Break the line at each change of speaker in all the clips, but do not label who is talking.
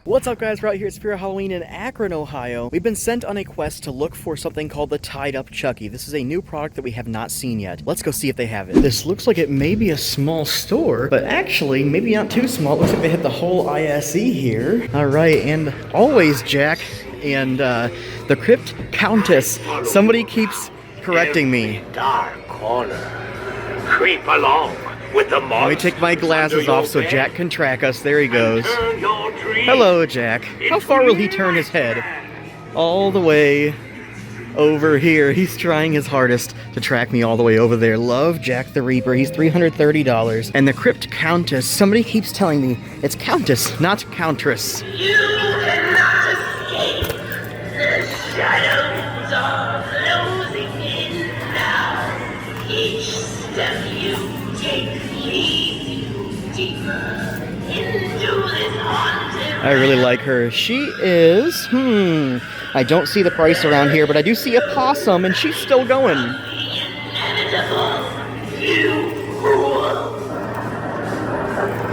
What's up, guys? We're out here at Spirit Halloween in Akron, Ohio. We've been sent on a quest to look for something called the Tied Up Chucky. This is a new product that we have not seen yet. Let's go see if they have it. This looks like it may be a small store, but actually maybe not too small. It looks like they hit the whole ISE here. All right, and always Jack and the Crypt Countess. Somebody keeps correcting me.
Dark corner. Creep along with the monster.
Let me take my glasses off so Jack can track us. There he goes. Hello, Jack. How far will he turn his head? All the way over here. He's trying his hardest to track me all the way over there. Love Jack the Reaper. He's $330. And the Crypt Countess. Somebody keeps telling me it's Countess, not Countress.
You cannot escape. The shadows are closing in now. Each step you take leads you deeper into this haunted.
I really like her. She is, I don't see the price around here, but I do see a possum, and she's still going.
Inevitable. You fool.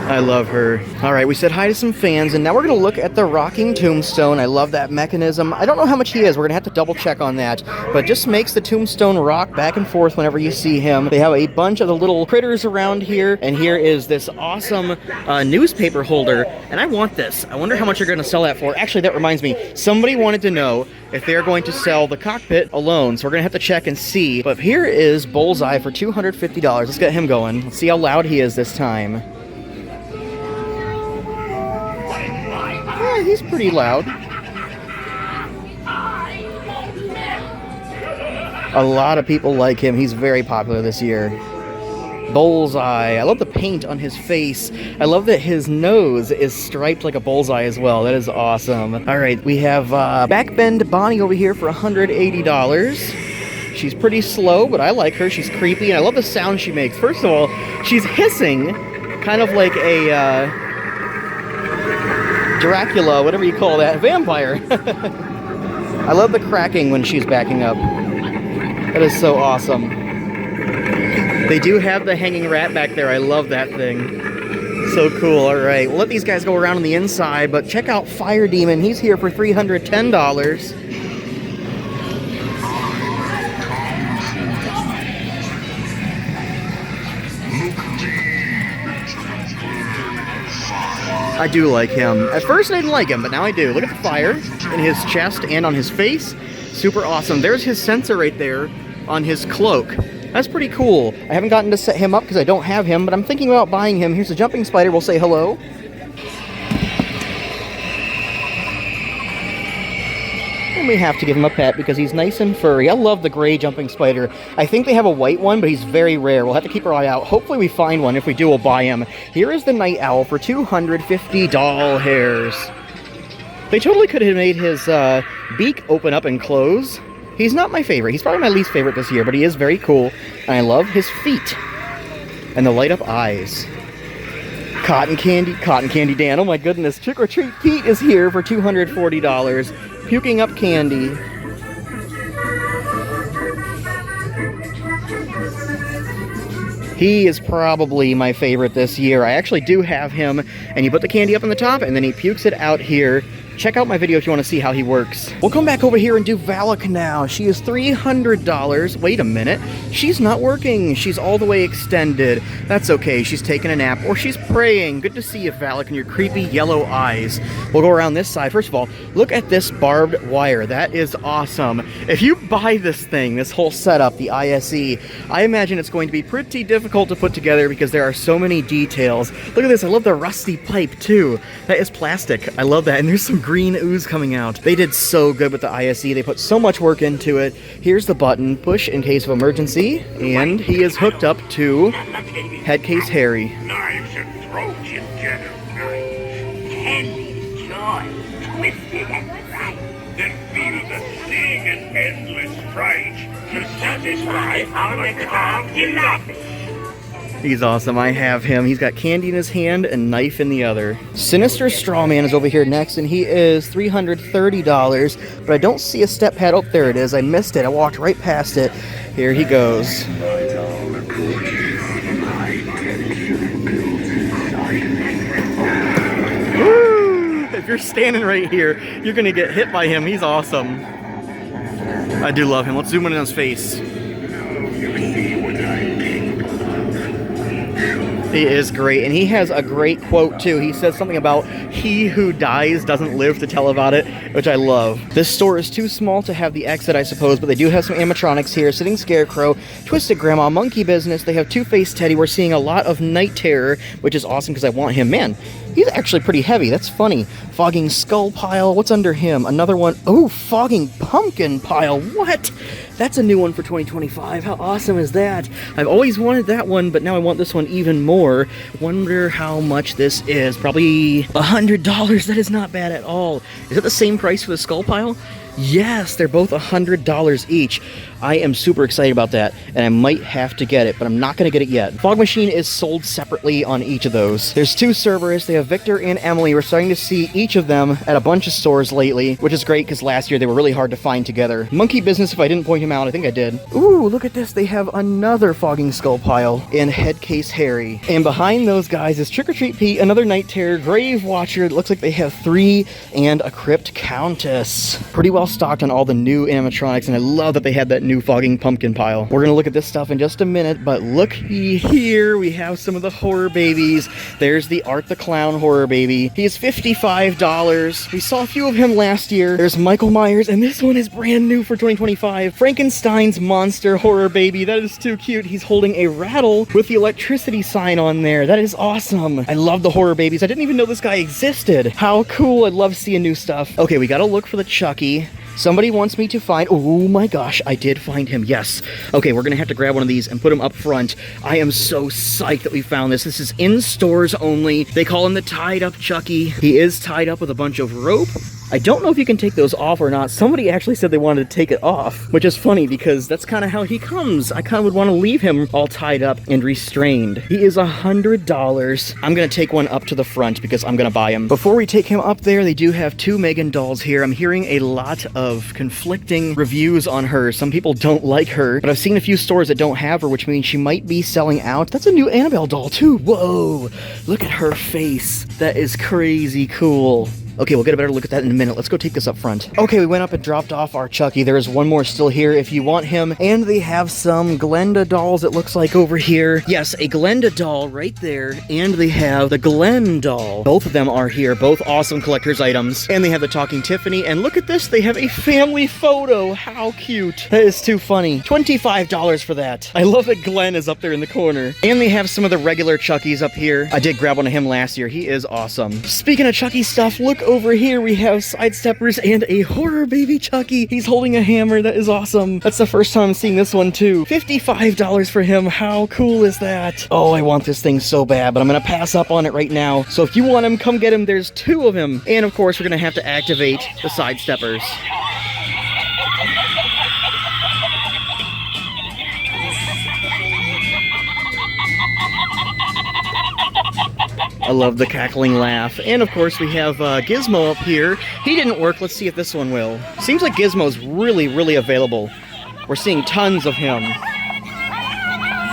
I love her. All right, we said hi to some fans, and now we're going to look at the rocking tombstone. I love that mechanism. I don't know how much he is. We're going to have to double check on that, but it just makes the tombstone rock back and forth whenever you see him. They have a bunch of the little critters around here, and here is this awesome newspaper holder, and I want this. I wonder how much you're going to sell that for. Actually, that reminds me. Somebody wanted to know if they're going to sell the cockpit alone, so we're going to have to check and see. But here is Bullseye for $250. Let's get him going. Let's see how loud he is this time. Yeah, he's pretty loud. A lot of people like him. He's very popular this year. Bullseye. I love the paint on his face. I love that his nose is striped like a bullseye as well. That is awesome. All right, we have Backbend Bonnie over here for $180. She's pretty slow, but I like her. She's creepy, and I love the sound she makes. First of all, she's hissing, kind of like a Dracula, whatever you call that, vampire. I love the cracking when she's backing up. That is so awesome. They do have the hanging rat back there. I love that thing. So cool. All right, we'll let these guys go around on the inside, but check out Fire Demon. He's here for $310. I do like him. At first I didn't like him, but now I do. Look at the fire in his chest and on his face. Super awesome. There's his sensor right there on his cloak. That's pretty cool. I haven't gotten to set him up because I don't have him, but I'm thinking about buying him. Here's a jumping spider. We'll say hello. And we have to give him a pet because he's nice and furry. I love the gray jumping spider. I think they have a white one, but he's very rare. We'll have to keep our eye out. Hopefully we find one. If we do, we'll buy him. Here is the night owl for $250 doll hairs. They totally could have made his beak open up and close. He's not my favorite. He's probably my least favorite this year, but he is very cool. And I love his feet and the light up eyes. Cotton Candy Dan. Oh my goodness. Trick or Treat Pete is here for $240. Puking up candy. He is probably my favorite this year. I actually do have him, and you put the candy up on the top, and then he pukes it out here. Check out my video if you want to see how he works. We'll come back over here and do Valak now. She is $300. Wait a minute. She's not working. She's all the way extended. That's okay. She's taking a nap, or she's praying. Good to see you, Valak, and your creepy yellow eyes. We'll go around this side. First of all, look at this barbed wire. That is awesome. If you buy this thing, this whole setup, the ISE, I imagine it's going to be pretty difficult to put together because there are so many details. Look at this. I love the rusty pipe, too. That is plastic. I love that. And there's some green ooze coming out. They did so good with the ISE. They put so much work into it. Here's the button. Push in case of emergency. And he is hooked up to Headcase Harry.
Knives and throats you get of night. Candy, joy, twisted and bright. Then feel the sting and endless fright to satisfy our macabre delight.
He's awesome. I have him. He's got candy in his hand and knife in the other. Sinister Strawman is over here next, and he is $330, but I don't see a step pad. Oh, there it is. I missed it. I walked right past it. Here he goes. If you're standing right here, you're gonna get hit by him. He's awesome. I do love him. Let's zoom in on his face.
You see what I'm capable of.
He is great, and he has a great quote too. He says something about he who dies doesn't live to tell about it, which I love. This store is too small to have the exit, I suppose, but they do have some animatronics here. Sitting Scarecrow, Twisted Grandma, Monkey Business. They have Two-Faced Teddy. We're seeing a lot of Night Terror, which is awesome because I want him. Man, he's actually pretty heavy. That's funny. Fogging Skull Pile. What's under him? Another one. Oh, Fogging Pumpkin Pile. What? That's a new one for 2025. How awesome is that? I've always wanted that one, but now I want this one even more. Wonder how much this is. Probably $100. That is not bad at all. Is it the same price for the Skull Pile? Yes, they're both $100 each. I am super excited about that, and I might have to get it, but I'm not going to get it yet. Fog Machine is sold separately on each of those. There's two servers. They have Victor and Emily. We're starting to see each of them at a bunch of stores lately, which is great because last year they were really hard to find together. Monkey Business, if I didn't point him out, I think I did. Ooh, look at this. They have another Fogging Skull Pile in Headcase Harry. And behind those guys is Trick or Treat Pete, another Night Terror, Grave Watcher. It looks like they have 3 and a Crypt Countess. Pretty well stocked on all the new animatronics, and I love that they had that new Fogging Pumpkin Pile. We're gonna look at this stuff in just a minute, but looky here, we have some of the horror babies. There's the Art the Clown horror baby. He is $55. We saw a few of him last year. There's Michael Myers, and this one is brand new for 2025. Frankenstein's monster horror baby. That is too cute. He's holding a rattle with the electricity sign on there. That is awesome. I love the horror babies. I didn't even know this guy existed. How cool. I'd love seeing new stuff. Okay, we gotta look for the Chucky. Somebody wants me to find... Oh my gosh, I did find him. Yes. Okay, we're going to have to grab one of these and put him up front. I am so psyched that we found this. This is in stores only. They call him the Tied Up Chucky. He is tied up with a bunch of rope. I don't know if you can take those off or not. Somebody actually said they wanted to take it off, which is funny because that's kind of how he comes. I kind of would want to leave him all tied up and restrained. He is $100. I'm going to take one up to the front because I'm going to buy him. Before we take him up there, they do have 2 Megan dolls here. I'm hearing a lot of conflicting reviews on her. Some people don't like her, but I've seen a few stores that don't have her, which means she might be selling out. That's a new Annabelle doll too. Whoa, look at her face. That is crazy cool. Okay, we'll get a better look at that in a minute. Let's go take this up front. Okay, we went up and dropped off our Chucky. There is one more still here if you want him. And they have some Glenda dolls, it looks like, over here. Yes, a Glenda doll right there. And they have the Glenn doll. Both of them are here. Both awesome collector's items. And they have the Talking Tiffany. And look at this. They have a family photo. How cute. That is too funny. $25 for that. I love that Glenn is up there in the corner. And they have some of the regular Chuckies up here. I did grab one of him last year. He is awesome. Speaking of Chucky stuff, look over here. We have Sidesteppers and a horror baby Chucky. He's holding a hammer. That is awesome. That's the first time I'm seeing this one too. $55 for him. How cool is that? Oh, I want this thing so bad, but I'm gonna pass up on it right now. So if you want him, come get him. There's 2 of him. And of course, we're gonna have to activate the Sidesteppers. I love the cackling laugh. And of course we have Gizmo up here. He didn't work. Let's see if this one will. Seems like Gizmo's really available. We're seeing tons of him.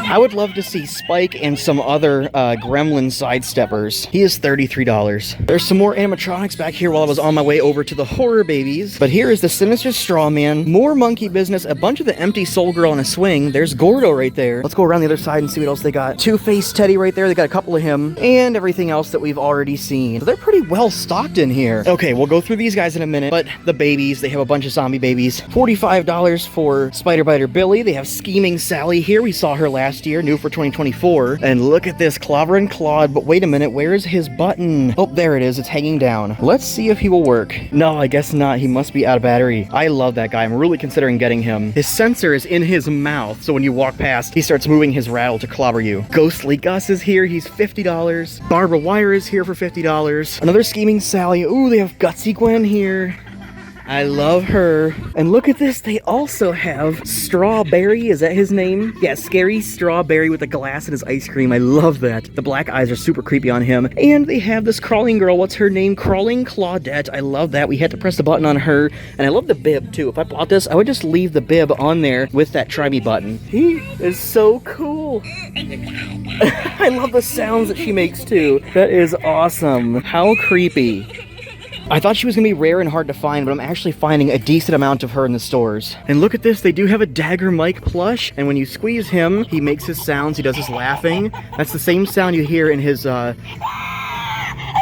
I would love to see Spike and some other gremlin sidesteppers. He is $33. There's some more animatronics back here while I was on my way over to the horror babies. But here is the Sinister Straw Man, more Monkey Business, a bunch of the Empty Soul Girl on a swing. There's Gordo right there. Let's go around the other side and see what else they got. Two-Faced Teddy right there. They got a couple of him and everything else that we've already seen. So they're pretty well stocked in here. Okay, we'll go through these guys in a minute. But the babies, they have a bunch of zombie babies. $45 for Spider Biter Billy. They have Scheming Sally here. We saw her last year, new for 2024. And look at this, Clover and Claude. But wait a minute, where's his button? Oh, there it is. It's hanging down. Let's see if he will work. No, I guess not. He must be out of battery. I love that guy. I'm really considering getting him. His sensor is in his mouth, so when you walk past, he starts moving his rattle to clobber you. Ghostly Gus is here. He's $50. Barbara Wire is here for $50. Another Scheming Sally. Ooh, they have Gutsy Gwen here. I love her. And look at this, they also have Strawberry, is that his name? Yeah, Scary Strawberry with a glass in his ice cream. I love that. The black eyes are super creepy on him. And they have this crawling girl, what's her name? Crawling Claudette. I love that. We had to press the button on her. And I love the bib too. If I bought this, I would just leave the bib on there with that try me button. He is so cool. I love the sounds that she makes too. That is awesome. How creepy. I thought she was gonna be rare and hard to find, but I'm actually finding a decent amount of her in the stores. And look at this, they do have a Dagger Mike plush, and when you squeeze him, he makes his sounds, he does his laughing. That's the same sound you hear in his,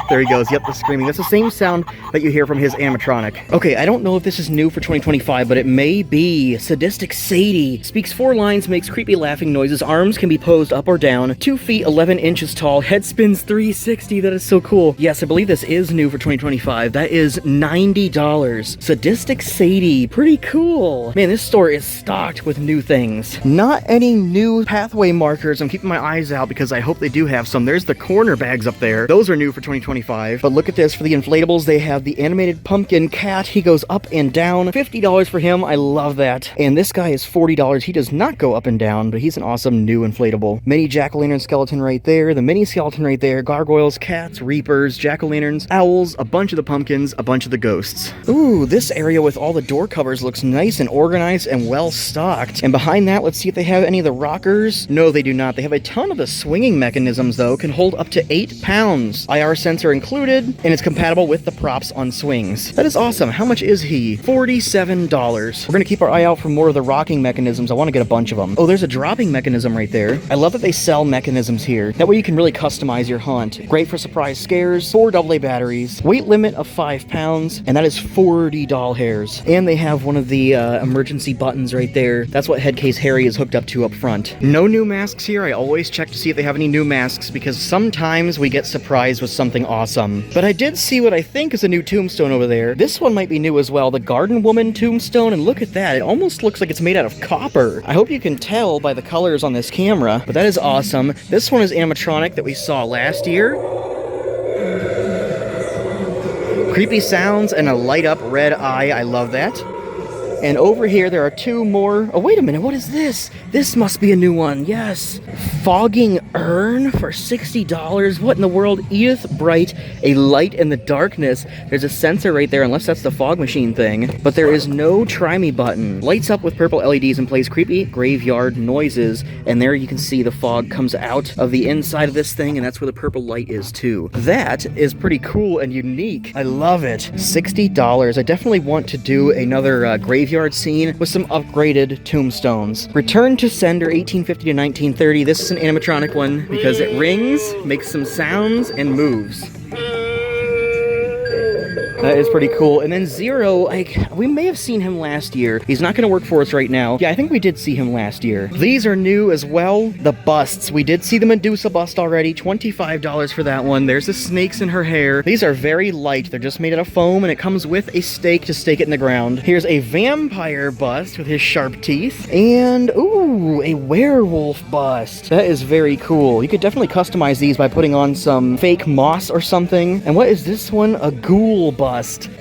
there he goes, yep, the screaming. That's the same sound that you hear from his animatronic. Okay, I don't know if this is new for 2025, but it may be. Sadistic Sadie. Speaks 4 lines, makes creepy laughing noises, arms can be posed up or down, 2 feet 11 inches tall, head spins 360, that is so cool. Yes, I believe this is new for 2025. That is $90. Sadistic Sadie, pretty cool. Man, this store is stocked with new things. Not any new pathway markers. I'm keeping my eyes out because I hope they do have some. There's the corner bags up there. Those are new for 2025. But look at this, for the inflatables, they have the animated pumpkin cat. He goes up and down. $50 for him. I love that. And this guy is $40. He does not go up and down, but he's an awesome new inflatable. Mini jack-o'-lantern skeleton right there. The mini skeleton right there. Gargoyles, cats, reapers, jack-o'-lanterns, owls, a bunch of the pumpkins, a bunch of the ghosts. Ooh, this area with all the door covers looks nice and organized and well stocked. And behind that, let's see if they have any of the rockers. No, they do not. They have a ton of the swinging mechanisms, though. Can hold up to 8 pounds. IR sensor included, and it's compatible with the props on swings. That is awesome. How much is he? $47. We're gonna keep our eye out for more of the rocking mechanisms. I want to get a bunch of them. Oh, there's a dropping mechanism right there. I love that they sell mechanisms here. That way you can really customize your haunt. Great for surprise scares. 4 AA batteries. Weight limit of 5 pounds, and that is 40 doll hairs. And they have one of the emergency buttons right there. That's what Headcase Harry is hooked up to up front. No new masks here. I always check to see if they have any new masks because sometimes we get surprised with something awesome. But I did see what I think is a new tombstone over there. This one might be new as well, the Garden Woman tombstone, and look at that. It almost looks like it's made out of copper. I hope you can tell by the colors on this camera, but that is awesome. This one is animatronic that we saw last year. Creepy sounds and a light up red eye. I love that. And over here, there are 2 more. Oh, wait a minute. What is this? This must be a new one. Yes. Fogging urn for $60. What in the world? Edith Bright, a light in the darkness. There's a sensor right there, unless that's the fog machine thing. But there is no try me button. Lights up with purple LEDs and plays creepy graveyard noises. And there you can see the fog comes out of the inside of this thing, and that's where the purple light is too. That is pretty cool and unique. I love it. $60. I definitely want to do another graveyard scene with some upgraded tombstones. Return to sender 1850 to 1930. This is an animatronic one because it rings, makes some sounds, and moves. That is pretty cool. And then Zero, like, we may have seen him last year. He's not going to work for us right now. Yeah, I think we did see him last year. These are new as well. The busts. We did see the Medusa bust already. $25 for that one. There's the snakes in her hair. These are very light. They're just made out of foam, and it comes with a stake to stake it in the ground. Here's a vampire bust with his sharp teeth. And, ooh, a werewolf bust. That is very cool. You could definitely customize these by putting on some fake moss or something. And what is this one? A ghoul bust.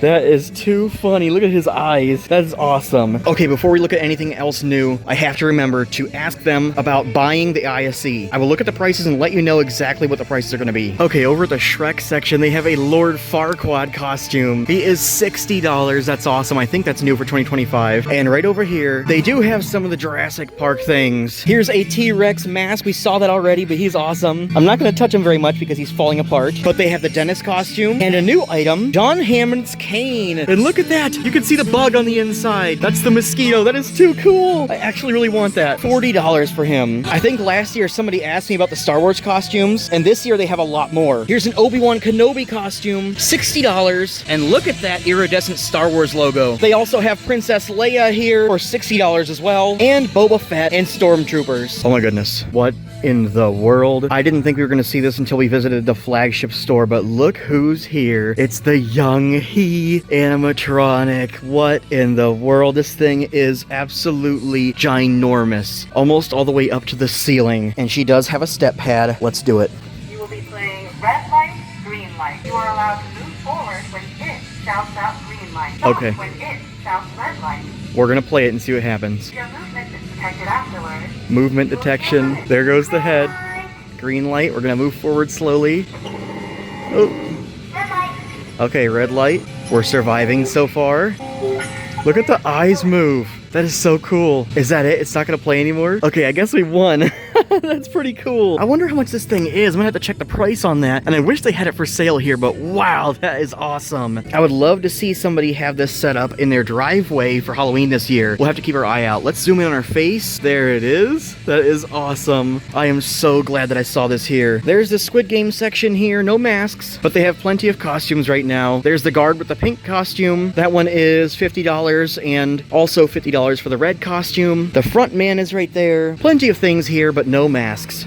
That is too funny. Look at his eyes. That is awesome. Okay, before we look at anything else new, I have to remember to ask them about buying the ISE. I will look at the prices and let you know exactly what the prices are going to be. Okay, over at the Shrek section, they have a Lord Farquaad costume. He is $60. That's awesome. I think that's new for 2025. And right over here, they do have some of the Jurassic Park things. Here's a T-Rex mask. We saw that already, but he's awesome. I'm not going to touch him very much because he's falling apart. But they have the dentist costume and a new item, John Hammond's cane. And look at that. You can see the bug on the inside. That's the mosquito. That is too cool. I actually really want that. $40 for him. I think last year somebody asked me about the Star Wars costumes, and this year they have a lot more. Here's an Obi-Wan Kenobi costume. $60. And look at that iridescent Star Wars logo. They also have Princess Leia here for $60 as well. And Boba Fett and Stormtroopers. Oh my goodness. What in the world? I didn't think we were going to see this until we visited the flagship store, but look who's here. It's the Young He animatronic. What in the world? This thing is absolutely ginormous. Almost all the way up to the ceiling. And she does have a step pad. Let's do it.
You will be playing red light, green light. You are allowed to move forward when it shouts out green light. Stop
Okay.
when it shouts red light.
We're going to play it and see what happens.
Your movement is detected afterwards.
Movement detection. There goes the head. Green light. We're going to move forward slowly. Oh.
Red light.
Okay, red light. We're surviving so far. Look at the eyes move. That is so cool. Is that it? It's not going to play anymore? Okay, I guess we won. That's pretty cool. I wonder how much this thing is. I'm gonna have to check the price on that. And I wish they had it for sale here, but wow, that is awesome. I would love to see somebody have this set up in their driveway for Halloween this year. We'll have to keep our eye out. Let's zoom in on our face. There it is. That is awesome. I am so glad that I saw this here. There's the Squid Game section here. No masks, but they have plenty of costumes right now. There's the guard with the pink costume. That one is $50 and also $50 for the red costume. The front man is right there. Plenty of things here, but no masks.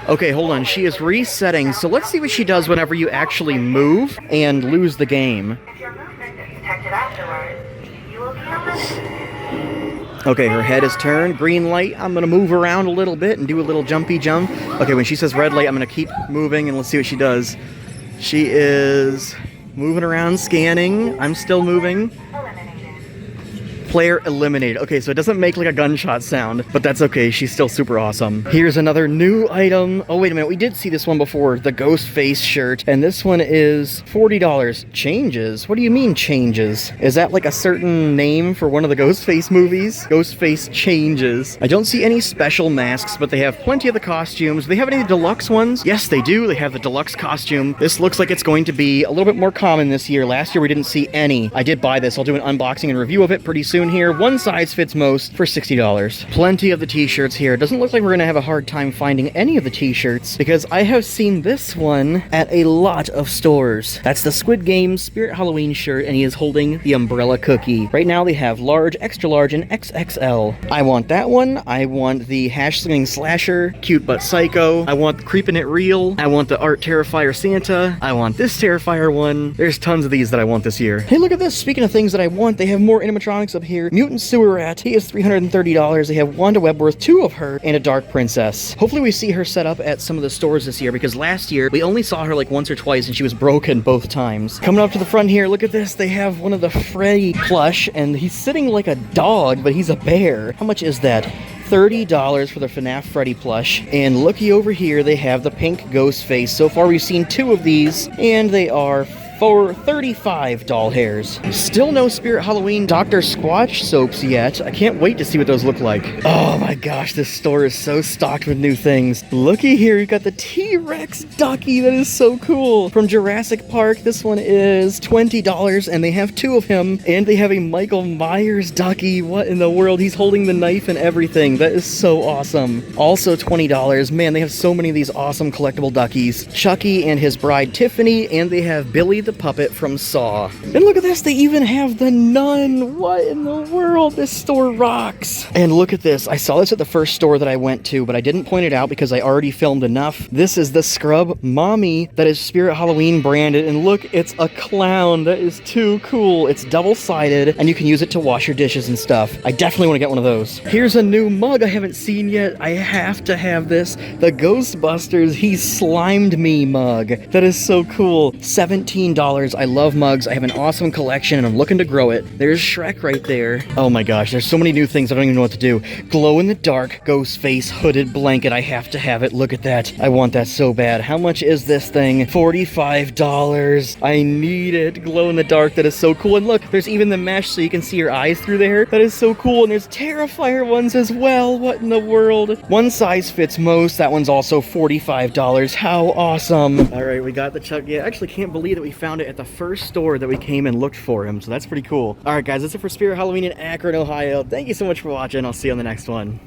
Okay, hold on. She is resetting, so let's see what she does whenever you actually move and lose the game.
If your movement is detected afterwards, you will be eliminated.
Okay, her head is turned. Green light. I'm going to move around a little bit and do a little jumpy jump. Okay, when she says red light, I'm going to keep moving and let's see what she does. She is moving around, scanning. I'm still moving. Player eliminated. Okay, so it doesn't make like a gunshot sound, but that's okay. She's still super awesome. Here's another new item. Oh, wait a minute. We did see this one before, the ghost face shirt, and this one is $40. Changes? What do you mean changes? Is that like a certain name for one of the ghost face movies? Ghost face changes. I don't see any special masks, but they have plenty of the costumes. Do they have any deluxe ones? Yes, they do. They have the deluxe costume. This looks like it's going to be a little bit more common this year. Last year we didn't see any. I did buy this. I'll do an unboxing and review of it pretty soon here. One size fits most for $60. Plenty of the t-shirts here. It doesn't look like we're gonna have a hard time finding any of the t-shirts because I have seen this one at a lot of stores. That's the Squid Game Spirit Halloween shirt, and he is holding the umbrella cookie. Right now they have large, extra large, and XXL. I want that one. I want the hash slinging slasher, cute but psycho. I want the creeping it real. I want the art terrifier Santa. I want this terrifier one. There's tons of these that I want this year. Hey, look at this. Speaking of things that I want, they have more animatronics up here. Mutant Sewer Rat, he is $330. They have Wanda Webworth, 2 of her, and a Dark Princess. Hopefully we see her set up at some of the stores this year, because last year we only saw her like once or twice and she was broken both times. Coming up to the front here, look at this. They have one of the Freddy plush, and he's sitting like a dog, but he's a bear. How much is that? $30 for the FNAF Freddy plush. And looky over here, they have the pink ghost face. So far we've seen 2 of these, and they are for $35 doll hairs. Still no Spirit Halloween Dr. Squatch soaps yet. I can't wait to see what those look like. Oh my gosh, this store is so stocked with new things. Looky here, you got the T-Rex ducky. That is so cool. From Jurassic Park, this one is $20, and they have 2 of him, and they have a Michael Myers ducky. What in the world? He's holding the knife and everything. That is so awesome. Also $20. Man, they have so many of these awesome collectible duckies. Chucky and his bride Tiffany, and they have Billy the puppet from Saw. And look at this, they even have the nun. What in the world? This store rocks. And look at this. I saw this at the first store that I went to, but I didn't point it out because I already filmed enough. This is the Scrub Mommy that is Spirit Halloween branded, and look, it's a clown. That is too cool. It's double-sided, and you can use it to wash your dishes and stuff. I definitely want to get one of those. Here's a new mug I haven't seen yet. I have to have this. The Ghostbusters He Slimed Me mug. That is so cool. $17. I love mugs. I have an awesome collection and I'm looking to grow it. There's Shrek right there. Oh my gosh, there's so many new things I don't even know what to do. Glow in the dark ghost face hooded blanket. I have to have it. Look at that. I want that so bad. How much is this thing? $45. I need it. Glow in the dark. That is so cool. And look, there's even the mesh so you can see your eyes through there. That is so cool. And there's Terrifier ones as well. What in the world? One size fits most. That one's also $45. How awesome. All right, we got the Chucky. I actually can't believe that we found it at the first store that we came and looked for him, so that's pretty cool. All right, guys, that's it for Spirit Halloween in Akron, Ohio. Thank you so much for watching. I'll see you on the next one.